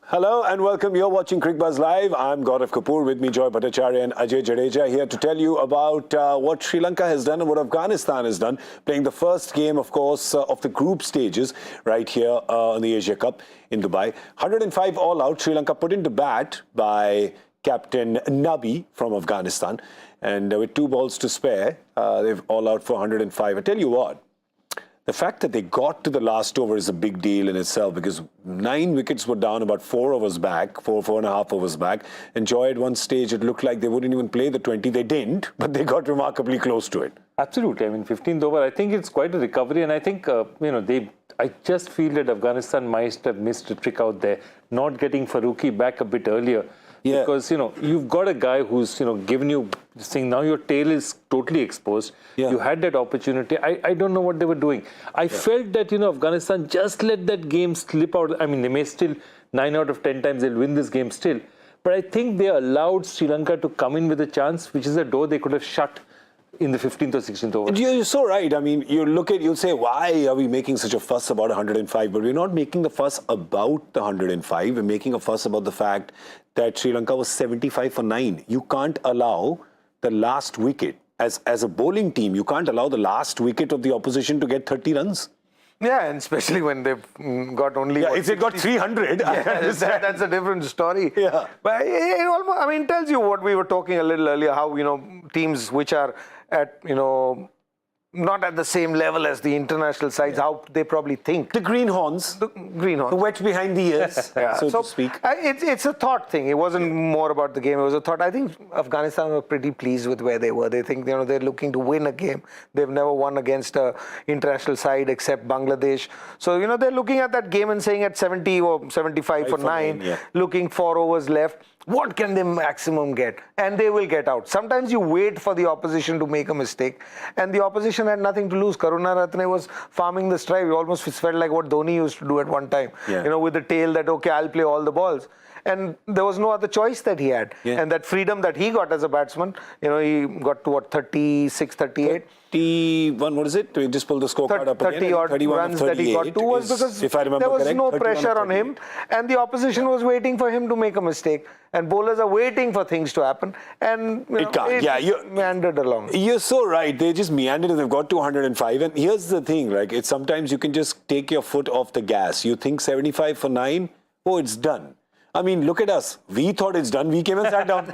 Hello and welcome. You're watching Cricbuzz Live. I'm Gaurav Kapur. With me, Bhattacharjya and Ajay Jadeja here to tell you about what Sri Lanka has done and what Afghanistan has done, playing the first game, of course, of the group stages right here on the Asia Cup in Dubai. 105 all out. Sri Lanka put into bat by Captain Nabi from Afghanistan. And with 2 balls to spare, they've all out for 105. I tell you what. The fact that they got to the last over is a big deal in itself because 9 wickets were down about 4 overs back, four and a half overs back. And Joy at one stage, it looked like they wouldn't even play the 20. They didn't, but they got remarkably close to it. Absolutely. I mean, 15th over, I think it's quite a recovery. And I think, I just feel that Afghanistan might have missed a trick out there, not getting Farooqi back a bit earlier. Yeah. Because, you've got a guy who's, given you this thing. Now your tail is totally exposed. Yeah. You had that opportunity. I don't know what they were doing. I felt that, Afghanistan just let that game slip out. I mean, they may still, 9 out of 10 times, they'll win this game still. But I think they allowed Sri Lanka to come in with a chance, which is a door they could have shut in the 15th or 16th over. You're so right. I mean, you'll say, why are we making such a fuss about 105? But we're not making the fuss about the 105. We're making a fuss about the fact that Sri Lanka was 75 for 9. You can't allow the last wicket. As a bowling team, you can't allow the last wicket of the opposition to get 30 runs. Yeah, and especially when they've got only... Yeah, if they've got 300, that's a different story. Yeah. But it almost, tells you what we were talking a little earlier, how, teams which are at, not at the same level as the international sides, how they probably think. The greenhorns. The wet behind the ears, so to speak. It's a thought thing. It wasn't more about the game. It was a thought. I think Afghanistan were pretty pleased with where they were. They think, they're looking to win a game. They've never won against an international side except Bangladesh. So, they're looking at that game and saying at 70 or 75 for 9, looking 4 overs left. What can they maximum get? And they will get out. Sometimes you wait for the opposition to make a mistake. And the opposition had nothing to lose. Karunaratne was farming the strike. It almost felt like what Dhoni used to do at one time. Yeah. With the tail that, okay, I'll play all the balls. And there was no other choice that he had. Yeah. And that freedom that he got as a batsman, he got to what, 36, 38? 31, what is it? We just pull the scorecard up 30 again. odd runs that he got to was because if I remember there was correct, no pressure on him. And the opposition was waiting for him to make a mistake. And bowlers are waiting for things to happen. And it meandered along. You're so right. They just meandered and they've got to 105. And here's the thing, it's sometimes you can just take your foot off the gas. You think 75 for 9, oh, it's done. I mean, look at us. We thought it's done. We came and sat down.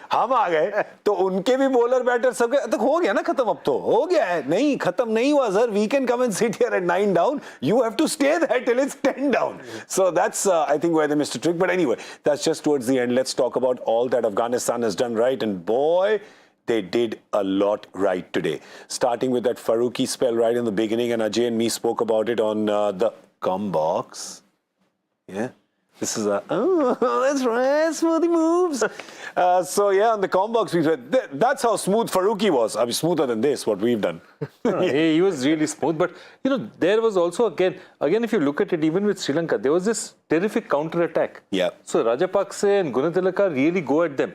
हम आ गए तो उनके भी bowler batter सबके तो हो गया ना खत्म अब तो हो गया है नहीं खत्म नहीं हुआ sir. We can come and sit here at 9 down. You have to stay there till it's 10 down. So that's I think where they missed a trick. But anyway, that's just towards the end. Let's talk about all that Afghanistan has done right. And boy, they did a lot right today. Starting with that Farooqi spell right in the beginning, and Ajay and me spoke about it on the com box. Yeah. This is that's right, smoothie moves. On the com box, we said, that's how smooth Farooqi was. I mean, smoother than this, what we've done. He was really smooth. But, there was also, again, if you look at it, even with Sri Lanka, there was this terrific counter-attack. Yeah. So Rajapakse and Gunatilaka really go at them.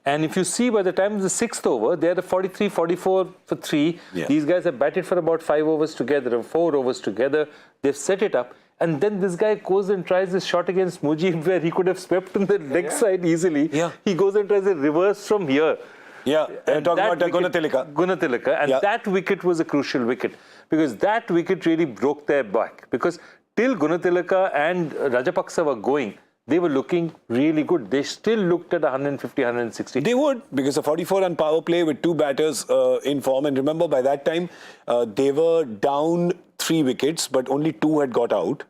And if you see, by the time of the 6th over, they had a 43, 44 for 3. Yeah. These guys have batted for about 5 overs together, or 4 overs together. They've set it up. And then this guy goes and tries this shot against Mujib where he could have swept on the leg side easily. Yeah. He goes and tries a reverse from here. Yeah, and talking about Gunatilaka. And that wicket was a crucial wicket because that wicket really broke their back. Because till Gunatilaka and Rajapaksa were going, they were looking really good. They still looked at 150, 160. They would, because a 44-run power play with 2 batters in form. And remember, by that time, they were down 3 wickets, but only 2 had got out.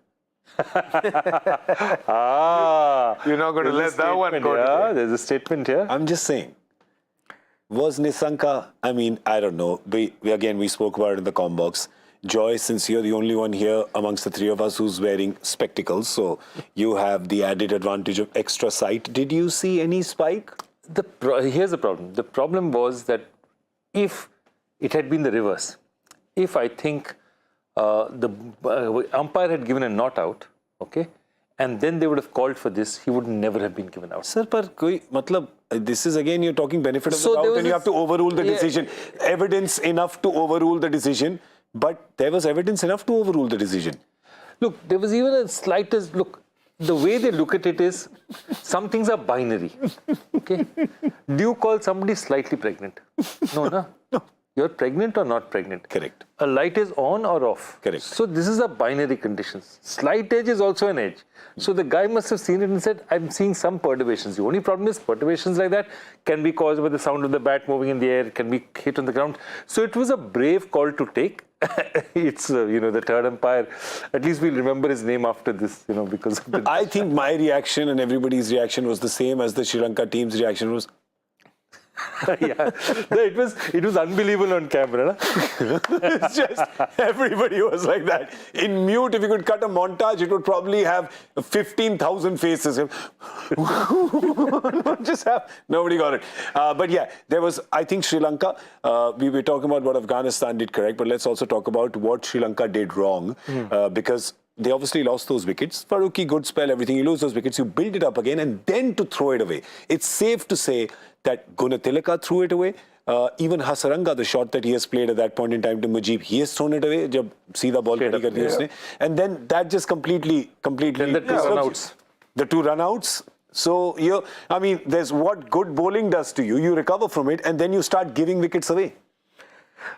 You're not going to let that one go. Yeah, there's a statement here. I'm just saying. Was Nisanka, I mean, I don't know. We spoke about it in the com box. Joy, since you're the only one here amongst the 3 of us who's wearing spectacles, so you have the added advantage of extra sight. Did you see any spike? Here's the problem. The problem was that if it had been the reverse, if I think the umpire had given a not out, okay, and then they would have called for this, he would never have been given out. Sir, this is again, you're talking benefit of the doubt and you have to overrule the decision. Evidence enough to overrule the decision. But there was evidence enough to overrule the decision. Look, there was even a slightest, look, the way they look at it is, some things are binary. Okay? Do you call somebody slightly pregnant? No, no. You're pregnant or not pregnant. Correct. A light is on or off. Correct. So this is a binary conditions. Slight edge is also an edge. So the guy must have seen it and said, I'm seeing some perturbations. The only problem is perturbations like that can be caused by the sound of the bat moving in the air, can be hit on the ground. So it was a brave call to take. It's, the third umpire. At least we'll remember his name after this, because of the... I think my reaction and everybody's reaction was the same as the Sri Lanka team's reaction was. Yeah, it was unbelievable on camera. It's just everybody was like that. In mute, if you could cut a montage, it would probably have 15,000 faces. Nobody got it. But yeah, there was, I think Sri Lanka, we were talking about what Afghanistan did correct, but let's also talk about what Sri Lanka did wrong. Because they obviously lost those wickets. Farooqi, good spell, everything. You lose those wickets, you build it up again, and then to throw it away. It's safe to say that Gunatilaka threw it away. Even Hasaranga, the shot that he has played at that point in time to Mujib, he has thrown it away. Jab seedha ball khadi kar diya usne. And then that just completely. Then the two run-outs. The two run-outs. So, there's what good bowling does to you. You recover from it, and then you start giving wickets away.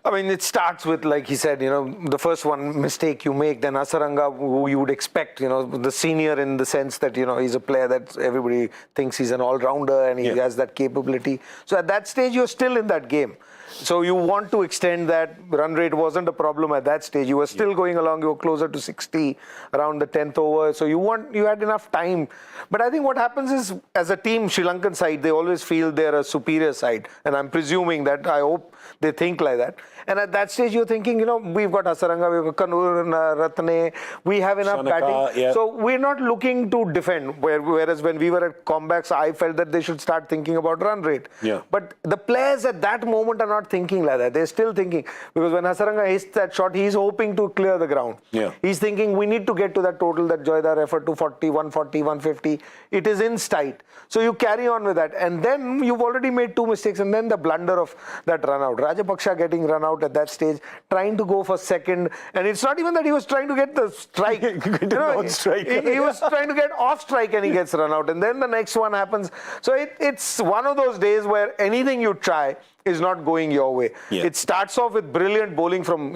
I mean, it starts with, like he said, the first one mistake you make, then Hasaranga, who you would expect, the senior in the sense that, he's a player that everybody thinks he's an all-rounder and he has that capability. So at that stage, you're still in that game. So you want to extend that. Run rate wasn't a problem at that stage. You were still going along. You were closer to 60 around the 10th over. So you had enough time. But I think what happens is, as a team, Sri Lankan side, they always feel they're a superior side. And I'm presuming that, I hope they think like that. And at that stage, you're thinking, we've got Hasaranga, we've got Kanur, Ratne, we have enough batting. Yeah. So we're not looking to defend. Whereas when we were at comebacks, I felt that they should start thinking about run rate. Yeah. But the players at that moment are not thinking like that. They're still thinking, because when Hasaranga hits that shot, he's hoping to clear the ground. Yeah. He's thinking, we need to get to that total that Joyda referred to, 40, 140, 150. It is in sight. So you carry on with that. And then you've already made two mistakes. And then the blunder of that run out. Rajapaksha getting run out at that stage, trying to go for second. And it's not even that he was trying to get the strike. He was trying to get off strike and he gets run out. And then the next one happens. So it's one of those days where anything you try is not going your way. Yeah. It starts off with brilliant bowling from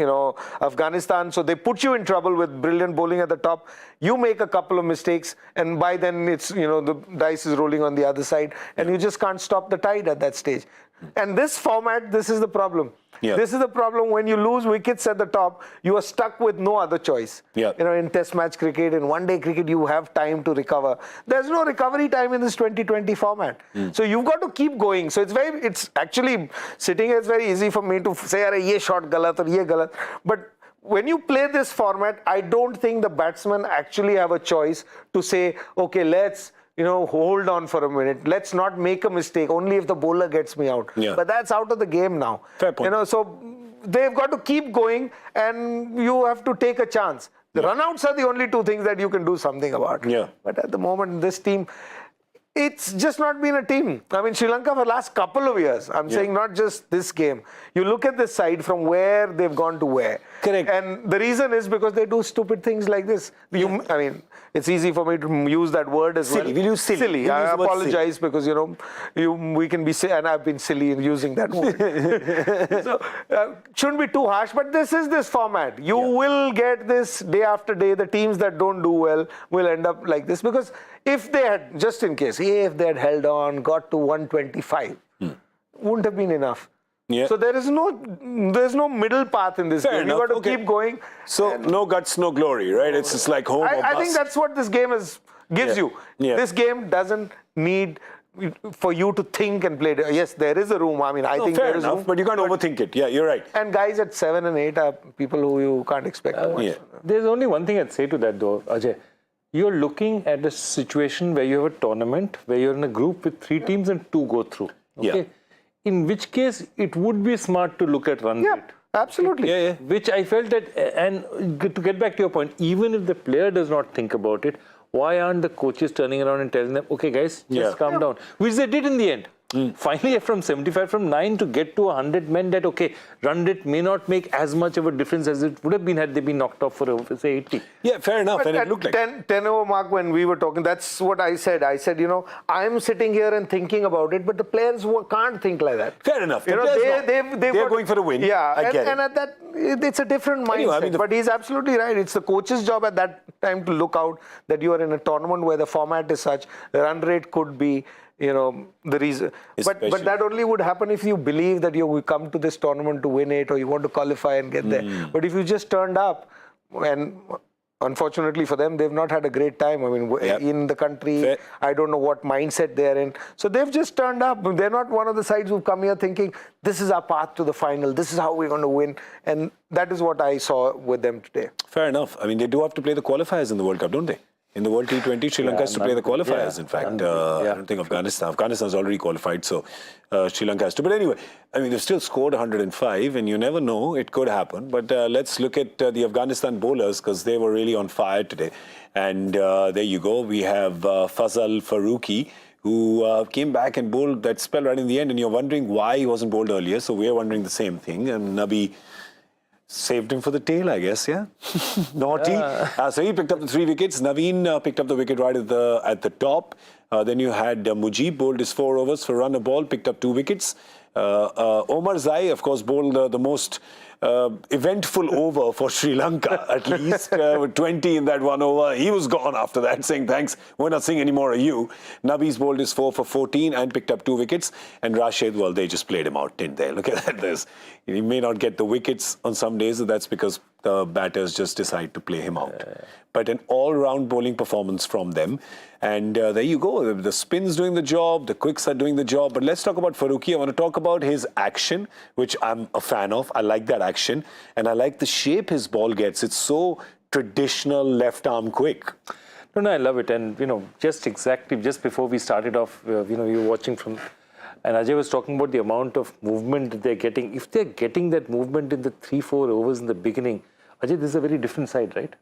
Afghanistan. So they put you in trouble with brilliant bowling at the top. You make a couple of mistakes, and by then it's the dice is rolling on the other side, and you just can't stop the tide at that stage. And this format, this is the problem. Yeah. This is the problem. When you lose wickets at the top, you are stuck with no other choice. Yeah. In test match cricket, in one-day cricket, you have time to recover. There's no recovery time in this 2020 format. So you've got to keep going. So it's actually sitting here, it's very easye for me to say, ye shot galat or ye galat. But when you play this format, I don't think the batsmen actually have a choice to say, okay, let's hold on for a minute. Let's not make a mistake. Only if the bowler gets me out. Yeah. But that's out of the game now. Fair point. So they've got to keep going, and you have to take a chance. The runouts are the only two things that you can do something about. Yeah. But at the moment, this team, it's just not been a team. I mean, Sri Lanka for the last couple of years, I'm saying not just this game. You look at this side from where they've gone to where. Correct. And the reason is because they do stupid things like this. I mean, it's easy for me to use that word as silly. well. We'll use silly. We'll I use apologize silly. Because, we can be silly, and I've been silly in using that word. So, shouldn't be too harsh, but this is this format. You will get this day after day. The teams that don't do well will end up like this, because if they had, just in case, if they had held on, got to 125, wouldn't have been enough. Yeah. So there's no middle path in this game. You've got to keep going. So no guts, no glory, right? It's just like home or bust. I think that's what this game gives you. Yeah. This game doesn't need for you to think and play. Yes, there is a room. I mean, I think there is room. But you can't overthink it. Yeah, you're right. And guys at 7 and 8 are people who you can't expect to watch. Yeah. There's only one thing I'd say to that though, Ajay. You're looking at a situation where you have a tournament, where you're in a group with 3 teams and 2 go through. Okay? Yeah. In which case, it would be smart to look at run rate. Absolutely. Yeah. Which I felt that, and to get back to your point, even if the player does not think about it, why aren't the coaches turning around and telling them, okay guys, just calm down? Which they did in the end. Finally, from 75, from 9 to get to 100 meant that, okay, run rate may not make as much of a difference as it would have been had they been knocked off for, say, 80. Yeah, fair enough. But And it at looked like 10 over mark when we were talking, that's what I said. I said, I'm sitting here and thinking about it, but the players can't think like that. fair enough. The You know, players they're going for a win. Yeah, I get and it. at that, it's a different mindset. Anyway, I mean, but he's absolutely right. It's the coach's job at that time to look out that you are in a tournament where the format is such, the run rate could be, the reason. But that only would happen if you believe that you come to this tournament to win it or you want to qualify and get there. But if you just turned up, and unfortunately for them, they've not had a great time. I mean, in the country, I don't know what mindset they're in. So they've just turned up. They're not one of the sides who've come here thinking, this is our path to the final. This is how we're going to win. And that is what I saw with them today. Fair enough. I mean, they do have to play the qualifiers in the World Cup, don't they? In the World T20, Sri Lanka has to play the qualifiers, in fact. I don't think Afghanistan. Afghanistan's already qualified, so Sri Lanka has to. But anyway, I mean, they've still scored 105, and you never know, it could happen. But let's look at the Afghanistan bowlers, because they were really on fire today. And there you go. We have Fazal Farooqi, who came back and bowled that spell right in the end. And you're wondering why he wasn't bowled earlier. So we're wondering the same thing. And Nabi saved him for the tail, I guess, yeah? Naughty. So he picked up the 3 wickets. Naveen picked up the wicket right at the top. Then you had Mujib bowled his 4 overs for run a ball, picked up 2 wickets. Omar Zai, of course, bowled the most eventful over for Sri Lanka, at least, with 20 in that 1 over. He was gone after that, saying, thanks, we're not seeing any more of you. Nabi's bowled his 4 for 14 and picked up 2 wickets. And Rashid, well, they just played him out, didn't they? Look at that. He may not get the wickets on some days, so that's because the batters just decide to play him out. But an all-round bowling performance from them. And there you go. The spin's doing the job. The quicks are doing the job. But let's talk about Farooqi. I want to talk about his action, which I'm a fan of. I like that action. And I like the shape his ball gets. It's so traditional left-arm quick. No, I love it. And, just before we started off, you were watching from... And Ajay was talking about the amount of movement that they're getting. If they're getting that movement in the 3-4 overs in the beginning, Ajay, this is a very different side, right?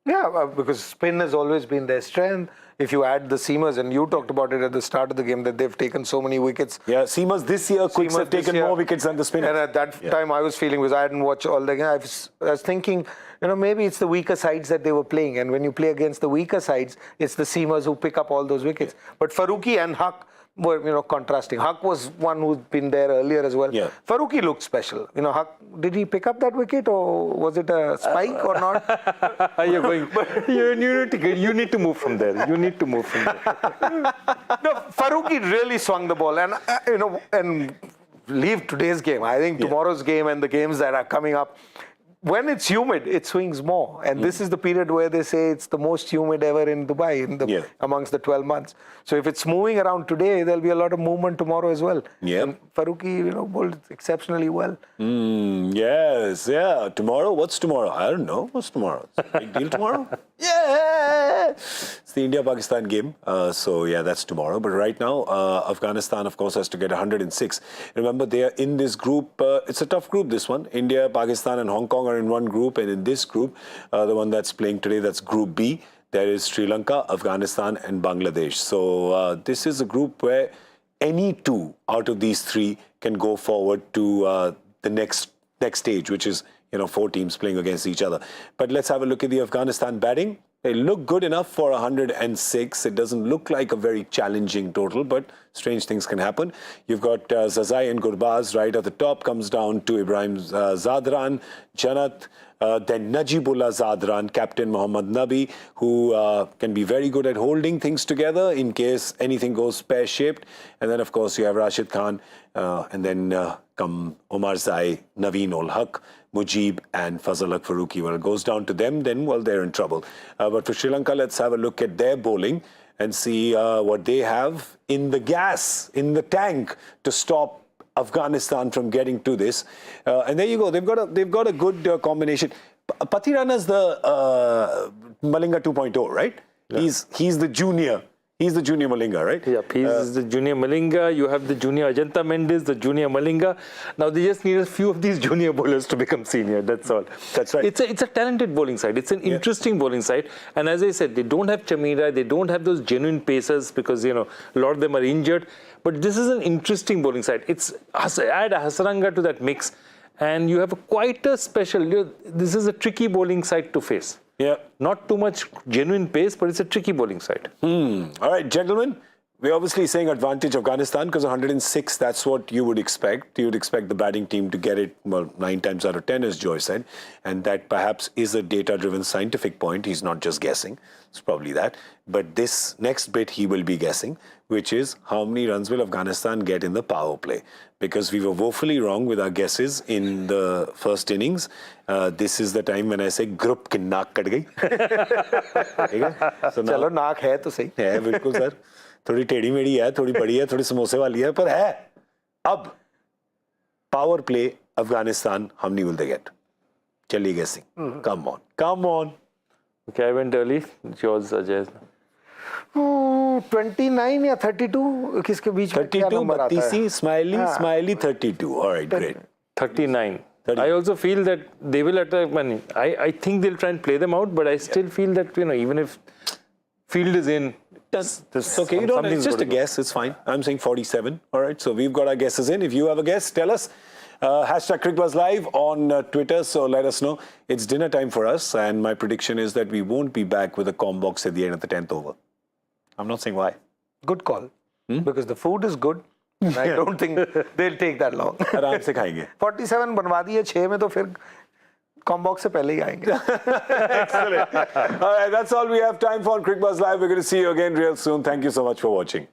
Yeah, because spin has always been their strength. If you add the seamers, and you talked about it at the start of the game, that they've taken so many wickets. Yeah, seamers this year, quicks have taken more wickets than the spinners. And at that time, I was feeling, because I hadn't watched all the game, I was thinking, maybe it's the weaker sides that they were playing. And when you play against the weaker sides, it's the seamers who pick up all those wickets. But Farooqi and Haq were, contrasting. Haq was one who'd been there earlier as well. Farooqi looked special. Haq, did he pick up that wicket, or was it a spike or not? You're going. You need to move from there. You need to move from there. No, Farooqi really swung the ball, and and leave today's game. I think tomorrow's game and the games that are coming up. When it's humid, it swings more. And this is the period where they say it's the most humid ever in Dubai, amongst the 12 months. So if it's moving around today, there'll be a lot of movement tomorrow as well. And Farooqi, bowled exceptionally well. Yes, Tomorrow? What's tomorrow? I don't know. What's tomorrow? It's a big deal tomorrow? It's the India-Pakistan game. That's tomorrow. But right now, Afghanistan, of course, has to get 106. Remember, they are in this group. It's a tough group, this one. India, Pakistan, and Hong Kong are in one group. And in this group, the one that's playing today, that's Group B. There is Sri Lanka, Afghanistan, and Bangladesh. So this is a group where any 2 out of these 3 can go forward to the next stage, which is 4 teams playing against each other. But let's have a look at the Afghanistan batting. They look good enough for 106. It doesn't look like a very challenging total, but strange things can happen. You've got Zazai and Gurbaz right at the top, comes down to Ibrahim Zadran, Janat, then Najibullah Zadran, Captain Mohammad Nabi, who can be very good at holding things together in case anything goes pear-shaped. And then, of course, you have Rashid Khan, and then come Omar Zai, Naveen ul Haq, Mujib and Fazal Farooqi. When it goes down to them, then, well, they're in trouble. But for Sri Lanka, let's have a look at their bowling and see what they have in the gas, in the tank, to stop Afghanistan from getting to this. And there you go. They've got a good combination. Pathirana's the Malinga 2.0, right? Yeah. He's the junior. He's the junior Malinga, right? Yeah, he's the junior Malinga. You have the junior Ajanta Mendes, the junior Malinga. Now they just need a few of these junior bowlers to become senior. That's all. That's right. It's a talented bowling side. It's an interesting bowling side. And as I said, they don't have Chamira. They don't have those genuine pacers because a lot of them are injured. But this is an interesting bowling side. Add a Hasaranga to that mix, and you have quite a special. This is a tricky bowling side to face. Yeah. Not too much genuine pace, but it's a tricky bowling side. All right, gentlemen, we're obviously saying advantage Afghanistan because 106, that's what you would expect. You would expect the batting team to get it, 9 times out of 10, as Joy said. And that perhaps is a data-driven scientific point. He's not just guessing. It's probably that. But this next bit he will be guessing, which is how many runs will Afghanistan get in the power play? Because we were woefully wrong with our guesses in the first innings. This is the time when I say group ki naak kat gayi. So चलो नाक है तो सही. है बिल्कुल sir. थोड़ी टेढ़ी मेढ़ी है, थोड़ी बड़ी है, थोड़ी समोसे वाली है, पर है. अब power play Afghanistan, how many will they get? Chaliye guessing. Come on. Okay, I went early. It's yours, Ajay. 29 या 32 किसके बीच में क्या 32, नंबर आता है? Bhattacharjya, Smiley 32. All right, great. 39. 30. I also feel that they will attack. I think they'll try and play them out, but I still feel that even if field is in, It's okay. You don't. It's just a guess. It's fine. I'm saying 47. All right. So we've got our guesses in. If you have a guess, tell us. Hashtag Cricbuzz Live on Twitter. So let us know. It's dinner time for us, and my prediction is that we won't be back with a com box at the end of the 10th over. I'm not saying why. Good call. Because the food is good. And I don't think they'll take that long. आराम से खाएंगे. 47 बनवा दिए 6 में तो फिर com box से पहले ही आएंगे. Excellent. All right, that's all we have time for on Cricbuzz Live. We're going to see you again real soon. Thank you so much for watching.